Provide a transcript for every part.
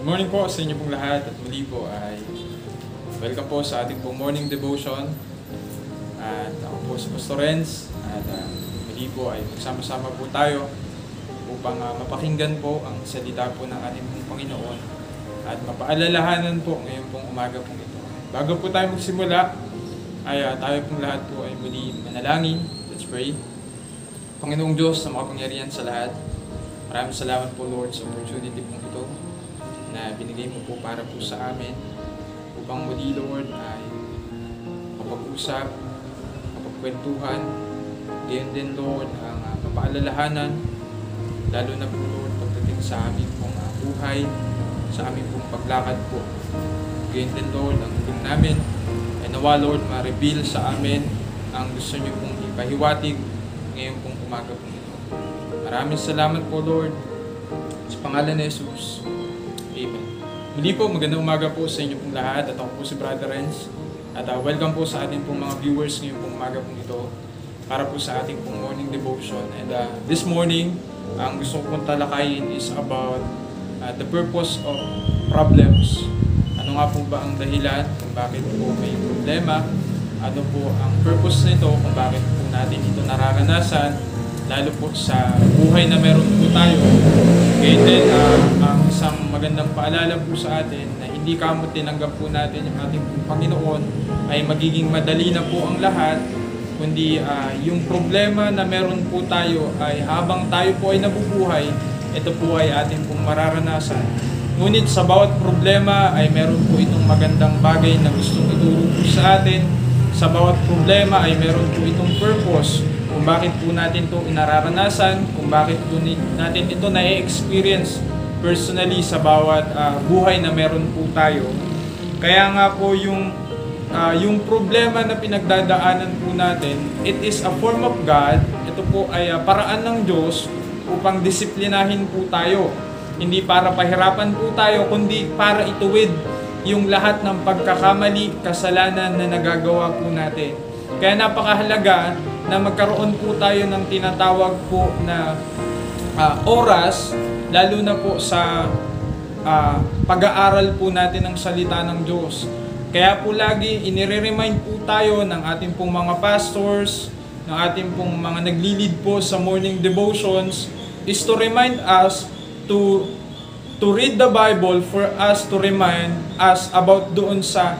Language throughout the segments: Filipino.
Good morning po sa inyo pong lahat at muli po ay welcome po sa ating pong morning devotion. At ako po si Pastor Renz at muli po ay magsama-sama po tayo upang mapakinggan po ang salita po ng ating pong Panginoon at mapaalalahanan po ngayon pong umaga pong ito. Bago po tayo magsimula ay tayo pong lahat po ay muli manalangin. Let's pray. Panginoong Diyos na makapangyarihan sa lahat, maraming salamat po Lord sa opportunity pong ito na binigay mo po para po sa amin upang muli Lord ay kapag-usap, kapag-kwentuhan, gayon din Lord ang mapaalalahanan, lalo na po Lord pagdating sa aming pong buhay, sa aming pong paglakad po. Gayon din Lord ang tulong namin ay nawa Lord ma-reveal sa amin ang gusto niyo pong ipahiwatig ngayon pong umaga pong ito. Maraming salamat po Lord sa pangalan ni Jesus. Amen. Muli po, magandang umaga po sa inyo pong lahat at ako po si Brother Renz at welcome po sa ating pong mga viewers ngayon pong umaga pong ito para po sa ating pong morning devotion. And this morning, ang gusto ko pong talakayin is about the purpose of problems. Ano nga po ba ang dahilan kung bakit po may problema? Ano po ang purpose nito kung bakit po natin ito nararanasan, lalo po sa buhay na meron po tayo. Kaya din, ang isang magandang paalala po sa atin na hindi kamot tinanggap po natin yung ating Panginoon ay magiging madali na po ang lahat, kundi yung problema na meron po tayo ay habang tayo po ay nabubuhay, ito po ay ating pong mararanasan. Ngunit sa bawat problema ay meron po itong magandang bagay na gustong ituro po sa atin. Sa bawat problema ay meron po itong purpose kung bakit po natin ito inararanasan, kung bakit po natin ito na-experience personally sa bawat buhay na meron po tayo. Kaya nga po yung problema na pinagdadaanan po natin, it is a form of God. Ito po ay paraan ng Diyos upang disiplinahin po tayo. Hindi para pahirapan po tayo, kundi para ituwid yung lahat ng pagkakamali, kasalanan na nagagawa po natin. Kaya napakahalaga na magkaroon po tayo ng tinatawag po na oras, lalo na po sa pag-aaral po natin ng salita ng Diyos. Kaya po lagi inire-remind po tayo ng ating pong mga pastors, ng ating pong mga nagli-lead po sa morning devotions, is to remind us to read the Bible for us to remind us about doon sa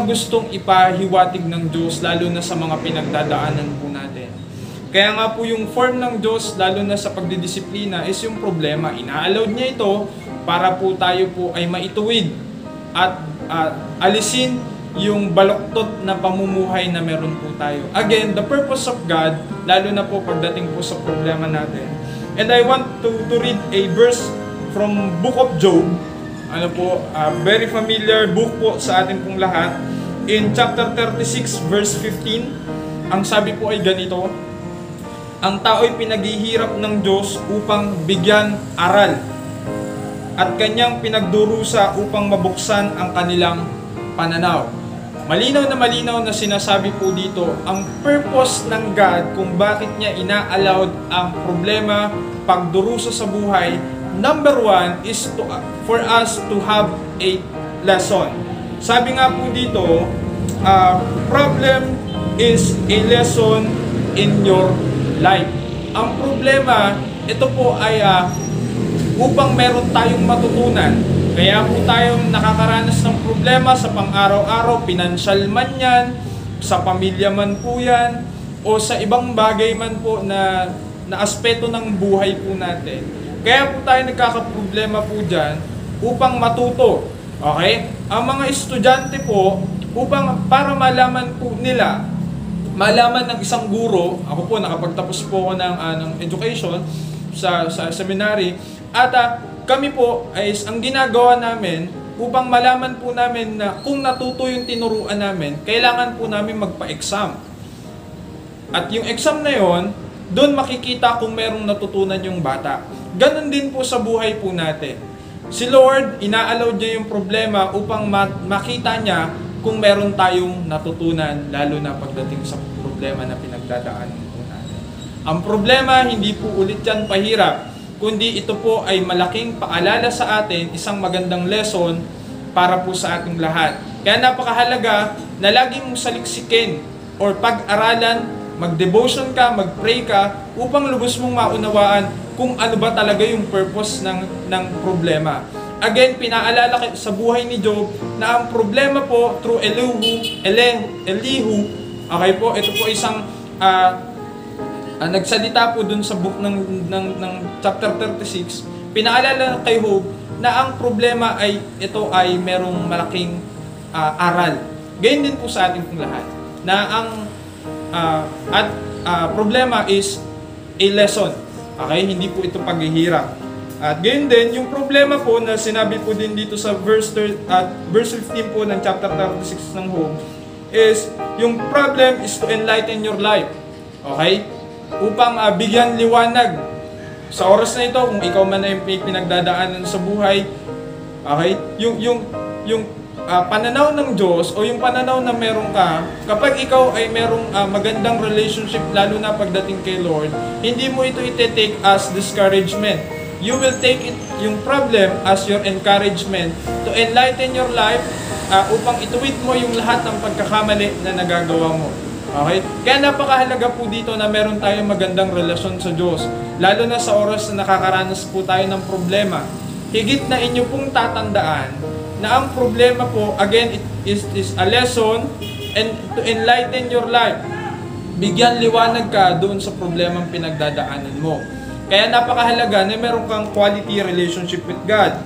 gustong ipahiwatig ng Diyos, lalo na sa mga pinagdadaanan po natin. Kaya nga po yung form ng Diyos, lalo na sa pagdidisiplina, is yung problema. Ina-allowed niya ito para po tayo po ay maituwid at alisin yung baluktot na pamumuhay na meron po tayo. Again, the purpose of God, lalo na po pagdating po sa problema natin. And I want to read a verse from Book of Job. Ano po, very familiar book po sa atin pong lahat. In chapter 36 verse 15, ang sabi po ay ganito: ang tao'y pinaghihirap ng Diyos upang bigyan aral at kanyang pinagdurusa upang mabuksan ang kanilang pananaw. Malinaw na sinasabi po dito ang purpose ng God kung bakit niya ina-allowed ang problema, pagdurusa sa buhay. Number one is for us to have a lesson. Sabi nga po dito, problem is a lesson in your life. Ang problema, ito po ay upang meron tayong matutunan. Kaya po tayong nakakaranas ng problema sa pang-araw-araw, pinansyal man yan, sa pamilya man po yan, o sa ibang bagay man po na aspeto ng buhay po natin. Kaya po tayo nagkakaproblema po dyan upang matuto. Okay? Ang mga estudyante po, para malaman po nila, malaman ng isang guro, ako po nakapagtapos po ako ng education sa seminary, at kami po ay ang ginagawa namin upang malaman po namin na kung natuto yung tinuruan namin, kailangan po namin magpa-exam. At yung exam na yon, doon makikita kung merong natutunan yung bata. Ganon din po sa buhay po natin. Si Lord, ina-allow niya yung problema upang makita niya kung meron tayong natutunan, lalo na pagdating sa problema na pinagdadaanan po natin. Ang problema, hindi po ulit yan pahirap, kundi ito po ay malaking paalala sa atin, isang magandang lesson para po sa ating lahat. Kaya napakahalaga na lagi mong saliksikin or pag-aralan, mag-devotion ka, mag-pray ka, upang lubos mong maunawaan kung ano ba talaga yung purpose ng problema. Again, pinaalala sa buhay ni Job na ang problema po through Elihu, okay po, ito po isang nagsalita po dun sa book ng chapter 36, pinaalala kay Job na ang problema ay ito ay merong malaking aral. Ganyan din po sa ating pong lahat na ang problema is a lesson. Okay, hindi po ito paghihirap. At ganyan din, yung problema po na sinabi po din dito sa verse 15 po ng chapter 36 ng Job is, yung problem is to enlighten your life. Okay? Upang bigyan liwanag sa oras na ito, kung ikaw man ay pinagdadaanan sa buhay, okay? Yung pananaw ng Diyos o yung pananaw na meron ka, kapag ikaw ay merong magandang relationship, lalo na pagdating kay Lord, hindi mo ito ite-take as discouragement. You will take it, yung problem, as your encouragement to enlighten your life upang ituwid mo yung lahat ng pagkakamali na nagagawa mo. Okay? Kaya napakahalaga po dito na meron tayong magandang relasyon sa Diyos. Lalo na sa oras na nakakaranas po tayo ng problema. Higit na inyo pong tatandaan na ang problema po, again, it is a lesson and to enlighten your life. Bigyan liwanag ka doon sa problemang pinagdadaanan mo. Kaya napakahalaga na meron kang quality relationship with God.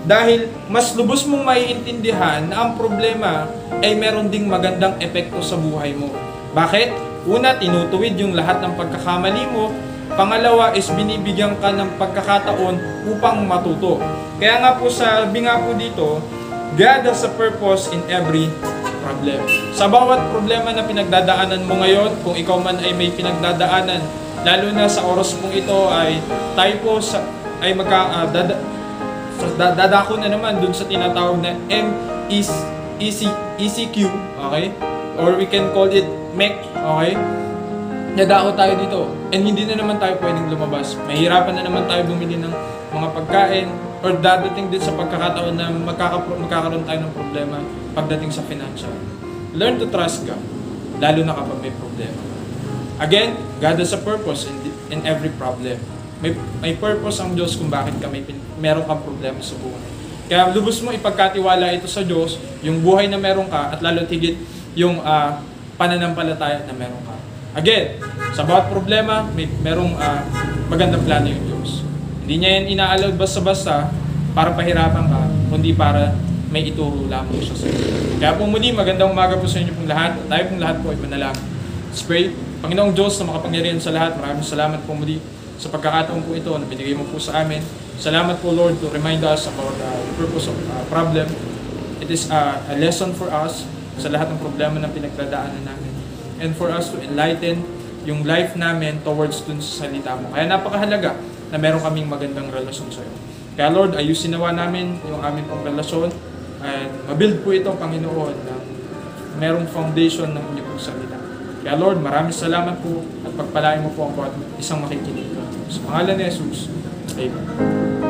Dahil mas lubos mong maiintindihan na ang problema ay meron ding magandang epekto sa buhay mo. Bakit? Una, tinutuwid yung lahat ng pagkakamali mo. Pangalawa is binibigyan ka ng pagkakataon upang matuto. Kaya nga po sabi nga po dito, God has a purpose in every problem. Sa bawat problema na pinagdadaanan mo ngayon, kung ikaw man ay may pinagdadaanan, lalo na sa oras mong ito ay tayo po ay dadako na naman dun sa tinatawag na ECQ, okay? Or we can call it MEC, okay? Nadako tayo dito. And hindi na naman tayo pwedeng lumabas. Mahirapan na naman tayo bumili ng mga pagkain or dadating din sa pagkakataon na magkakaroon tayo ng problema pagdating sa financial. Learn to trust God, lalo na kapag may problema. Again, God has a purpose in every problem. May purpose ang Diyos kung bakit meron kang problema sa buhay. Kaya lubos mo ipagkatiwala ito sa Diyos, yung buhay na meron ka, at lalo tigit yung pananampalataya na meron ka. Again, sa bawat problema, merong magandang plano yung Diyos. Hindi niya yan ina-allowed basta-basta para pahirapan ka, kundi para may ituro lamang siya sa iyo. Kaya po muli, magandang umaga po sa inyo pong lahat. Tayo pong lahat po ay manalangin. Let's pray. Panginoong Diyos na makapangyarihan sa lahat, maraming salamat po muli sa pagkakataon po ito na binigay mo po sa amin. Salamat po, Lord, to remind us about the purpose of problem. It is a lesson for us sa lahat ng problema na pinagdadaanan namin. And for us to enlighten yung life namin towards dun sa salita mo. Kaya napakahalaga na meron kaming magandang relasyon sa iyo. Kaya Lord, ayusin nawa namin yung aming pang relasyon at mabuild po ito, Panginoon, na merong foundation ng inyong salita. Kaya Lord, maraming salamat po at pagpalain mo po ang bawat isang makikinig. Sa pangalan ni Jesus, Amen.